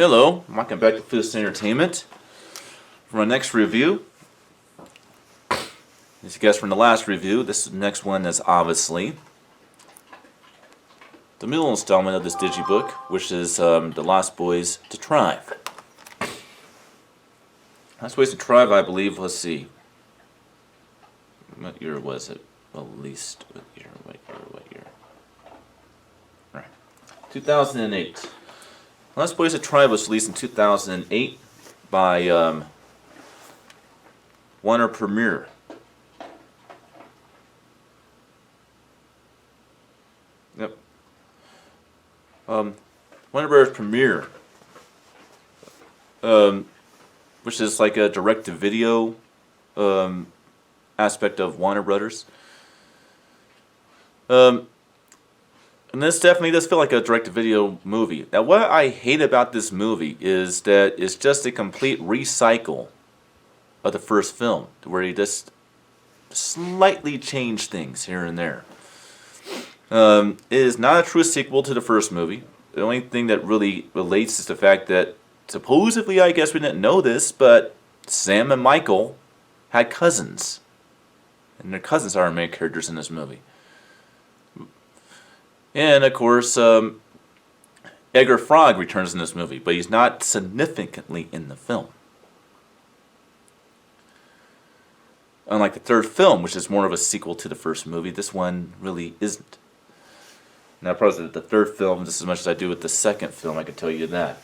Hello, welcome back to Fist Entertainment. For my next review, as you guessed from the last review, this next one is obviously the middle installment of this digibook, which is The Lost Boys to Tribe. Lost Boys to Tribe, I believe, let's see. What year was it? Released, what year? Right. 2008. Lost Boys to Tribe was released in 2008 by Warner Premiere. Yep. Warner Bros. Premiere, which is like a direct-to-video aspect of Warner Brothers. And this definitely does feel like a direct-to-video movie. Now, what I hate about this movie is that it's just a complete recycle of the first film, where he just slightly changed things here and there. It is not a true sequel to the first movie. The only thing that really relates is the fact that, supposedly, I guess we didn't know this, but Sam and Michael had cousins. And their cousins are our main characters in this movie. And, of course, Edgar Frog returns in this movie, but he's not significantly in the film. Unlike the third film, which is more of a sequel to the first movie, this one really isn't. Now, probably the third film just as much as I do with the second film, I can tell you that.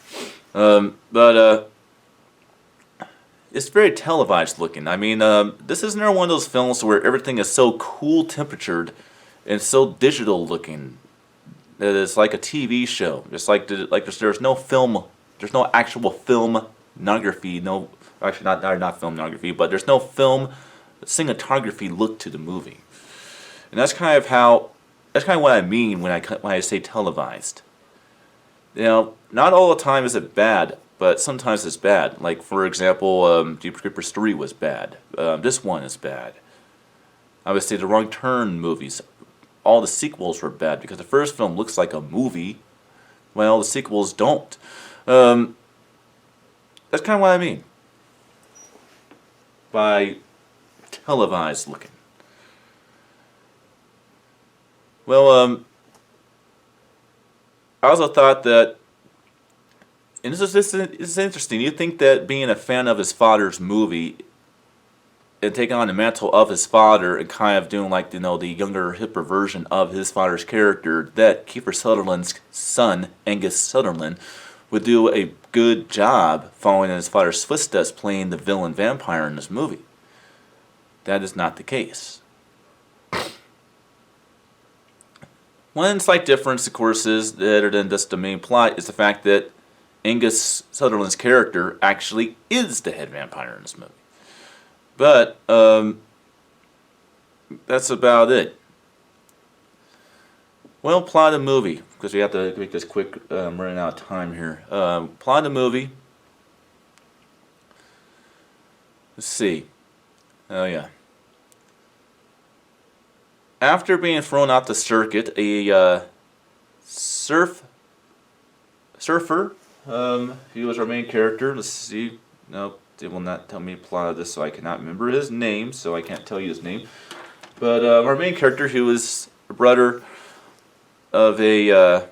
But it's very televised looking. I mean, this is another one of those films where everything is so cool temperatured and so digital looking. It's like a TV show. It's like there's no film, there's no actual filmography. No, actually not filmography, but there's no film cinematography look to the movie. And that's kind of what I mean when I say televised. You know, not all the time is it bad, but sometimes it's bad. Like, for example, Deep Creeper's 3 was bad. This one is bad. I would say the Wrong Turn movies, all the sequels were bad because the first film looks like a movie, while the sequels don't. That's kind of what I mean by televised looking. Well, I also thought that, and this is interesting, you think that being a fan of his father's movie and taking on the mantle of his father and kind of doing like, you know, the younger, hipper version of his father's character, that Kiefer Sutherland's son, Angus Sutherland, would do a good job following in his father's footsteps playing the villain vampire in this movie. That is not the case. One slight difference, of course, is, other than just the main plot, is the fact that Angus Sutherland's character actually is the head vampire in this movie. But, that's about it. Well, plot of the movie, because we have to make this quick, I'm running out of time here. Plot of the movie. Let's see. Oh, yeah. After being thrown off the circuit, a surfer, he was our main character. Let's see. Nope. They will not tell me the plot of this, so I cannot remember his name, so I can't tell you his name. But our main character, he was a brother of a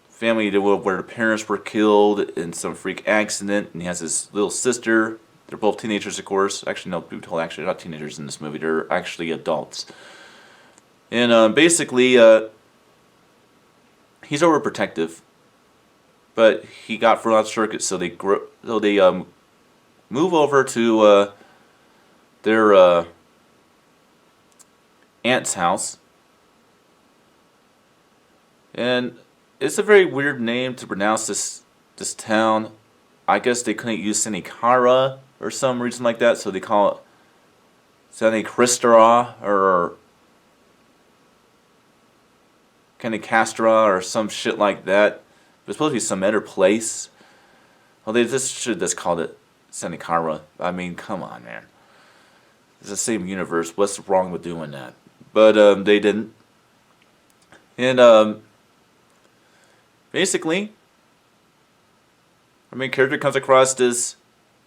family where the parents were killed in some freak accident, and he has his little sister. They're both teenagers, of course. Actually, no, they're not teenagers in this movie. They're actually adults. And basically, he's overprotective, but he got thrown off the circuit, so they move over to their aunt's house. And it's a very weird name to pronounce this town. I guess they couldn't use Senecara or some reason like that, so they call it Senecristara or Castra or some shit like that. It's supposed to be some other place. Well, they should just called it Senecara. I mean, come on, man. It's the same universe. What's wrong with doing that? But they didn't. And basically, Our main character comes across this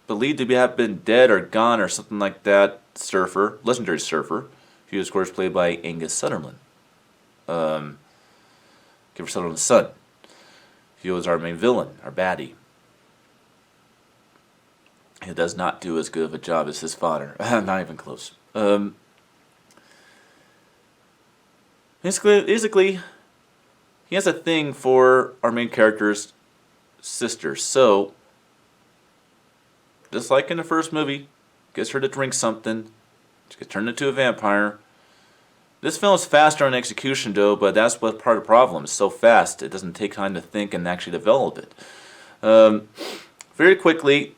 believed to have been dead or gone or something like that surfer, legendary surfer. He was, of course, played by Angus Sutherland. Give Sutherland's son. He was our main villain, our baddie. He does not do as good of a job as his father. Not even close. Basically, he has a thing for our main character's sister. So, just like in the first movie, gets her to drink something, she gets turned into a vampire. This film is faster on execution, though, but that's what part of the problem. It's so fast, it doesn't take time to think and actually develop it. Very quickly,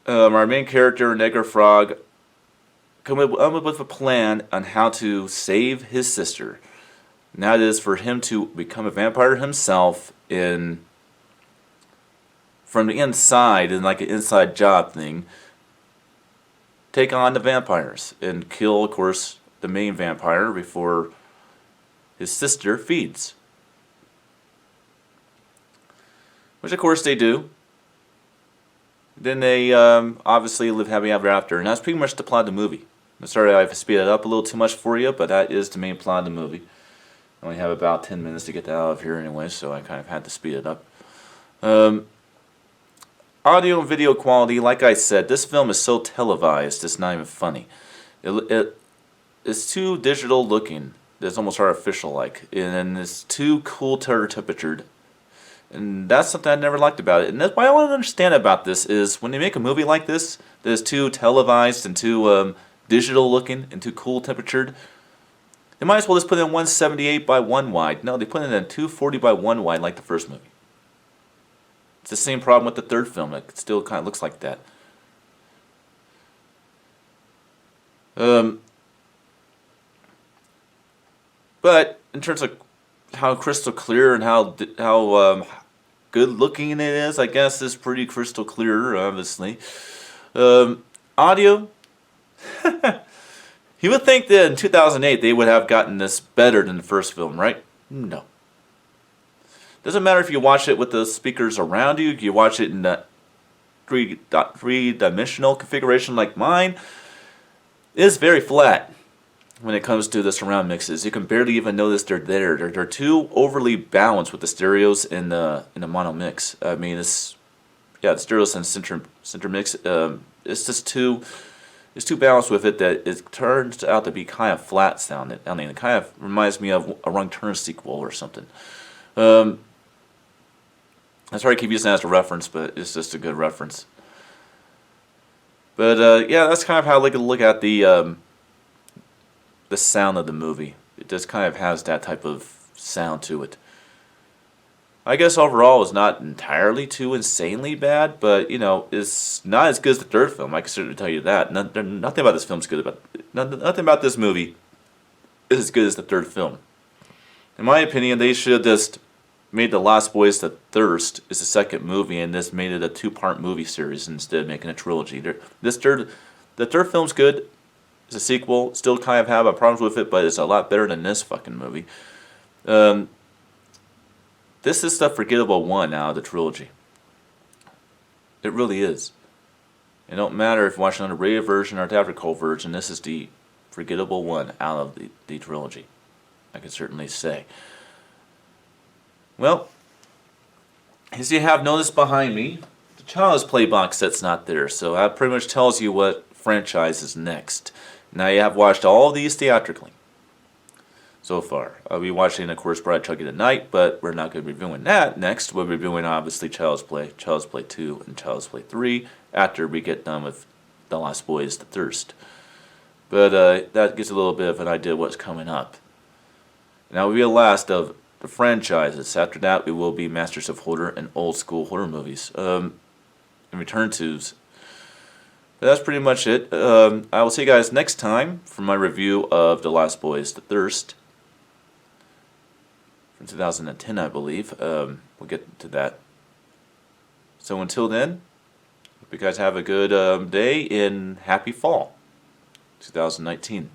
our main character, Negro Frog, come up with a plan on how to save his sister. And that is for him to become a vampire himself from the inside, in like an inside job thing, take on the vampires and kill, of course, the main vampire before his sister feeds. Which, of course, they do. Then they obviously live happy ever after, and that's pretty much the plot of the movie. I'm sorry I've speeded it up a little too much for you, but that is the main plot of the movie. I only have about 10 minutes to get that out of here anyway, so I kind of had to speed it up. Audio and video quality, like I said, this film is so televised, it's not even funny. It's too digital looking. It's almost artificial like. And it's too cool temperatured. And that's something I never liked about it. And that's what I want to understand about this is when they make a movie like this that is too televised and too digital looking and too cool temperatured, they might as well just put it in 178 by 1 wide. No, they put it in 240 by 1 wide like the first movie. It's the same problem with the third film. It still kind of looks like that. But in terms of how crystal clear and how good looking it is, I guess is pretty crystal clear, obviously. Audio. You would think that in 2008 they would have gotten this better than the first film, right? No. Doesn't matter if you watch it with the speakers around you, you watch it in that three-dimensional configuration like mine. It is very flat when it comes to the surround mixes. You can barely even notice they're there. They're too overly balanced with the stereos in the mono mix. I mean, the stereos and center mix. It's just too balanced with it that it turns out to be kind of flat sounding. I mean, it kind of reminds me of a Wrong Turn sequel or something. I'm sorry I keep using that as a reference, but it's just a good reference. But yeah, that's kind of how I like to look at the sound of the movie. It just kind of has that type of sound to it. I guess overall it's not entirely too insanely bad, but you know, it's not as good as the third film. I can certainly tell you that. Nothing about this film is good nothing about this movie is as good as the third film. In my opinion, they should have just made The Lost Boys The Thirst is the second movie and this made it a 2-part movie series instead of making a trilogy. The third film's good. It's a sequel. Still kind of have problems with it, but it's a lot better than this fucking movie. This is the forgettable one out of the trilogy. It really is. It don't matter if you're watching on the rated version or the theatrical version, this is the forgettable one out of the trilogy. I can certainly say. Well, as you have noticed behind me, the Child's Play box set's not there, so that pretty much tells you what franchise is next. Now you have watched all of these theatrically so far. I'll be watching, of course, Bride Chucky Tonight, but we're not going to be reviewing that next. We'll be reviewing, obviously, Child's Play 2, and Child's Play 3 after we get done with The Lost Boys The Thirst. But that gives a little bit of an idea of what's coming up. Now we'll be the last of the franchises. After that, we will be Masters of Horror and old school horror movies. And return tos. But that's pretty much it. I will see you guys next time for my review of The Lost Boys The Thirst. From 2010, I believe. We'll get to that. So until then, hope you guys have a good day and happy fall 2019.